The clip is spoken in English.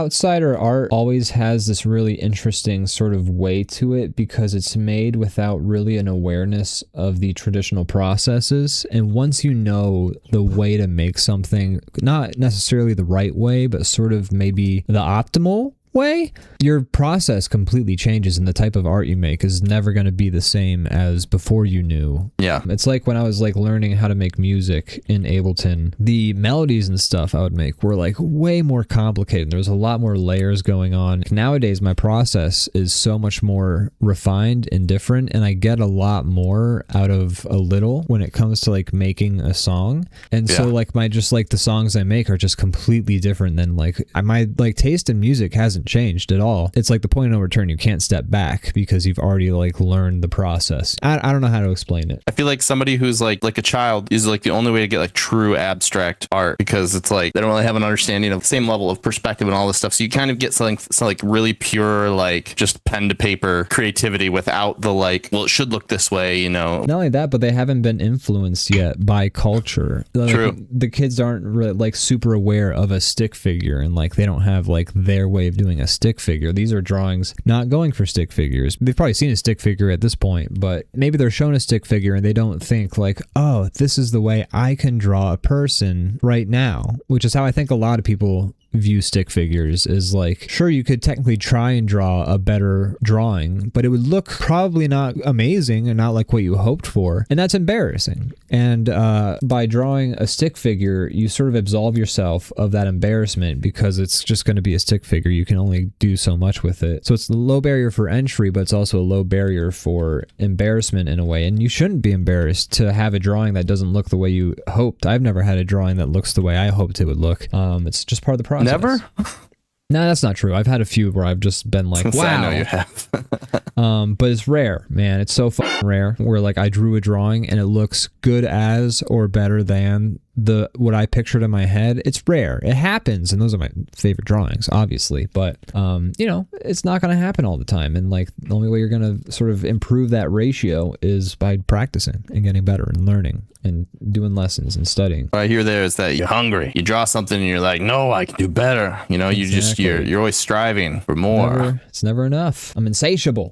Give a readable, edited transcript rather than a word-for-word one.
outsider art always has this really interesting sort of way to it because it's made without really an awareness of the traditional processes. And once you know the way to make something, not necessarily the right way, but sort of maybe the optimal way, your process completely changes, and the type of art you make is never going to be the same as before you knew. Yeah. It's like when I was like learning how to make music in Ableton, the melodies and stuff I would make were like way more complicated. There was a lot more layers going on. Nowadays, my process is so much more refined and different, and I get a lot more out of a little when it comes to like making a song. And so like the songs I make are just completely different than like my like taste in music hasn't changed at all. It's like the point of no return. You can't step back because you've already like learned the process. I don't know how to explain it. I feel like somebody who's like a child is like the only way to get like true abstract art, because it's like they don't really have an understanding of the same level of perspective and all this stuff. So you kind of get something like really pure, like just pen to paper creativity without the like, well, it should look this way, you know. Not only that, but they haven't been influenced yet by culture. True. Like, the kids aren't really like super aware of a stick figure, and like they don't have like their way of doing a stick figure. These are drawings not going for stick figures. They've probably seen a stick figure at this point, but maybe they're shown a stick figure and they don't think like, oh, this is the way I can draw a person right now, which is how I think a lot of people view stick figures. Is like, sure, you could technically try and draw a better drawing, but it would look probably not amazing and not like what you hoped for, and that's embarrassing. And by drawing a stick figure, you sort of absolve yourself of that embarrassment because it's just going to be a stick figure. You can only do so much with it. So it's a low barrier for entry, but it's also a low barrier for embarrassment in a way. And you shouldn't be embarrassed to have a drawing that doesn't look the way you hoped. I've never had a drawing that looks the way I hoped it would look. It's just part of the process. Never? No, that's not true. I've had a few where I've just been like, wow. I know you have. But it's rare, man. It's so fucking rare where like I drew a drawing and it looks good as or better than what I pictured in my head. It's rare. It happens, and those are my favorite drawings, obviously. But you know, it's not going to happen all the time. And like the only way you're going to sort of improve that ratio is by practicing and getting better and learning and doing lessons and studying. What I hear there is that you're hungry. You draw something and you're like, no, I can do better. You know, exactly. You're always striving for more. It's never enough. I'm insatiable.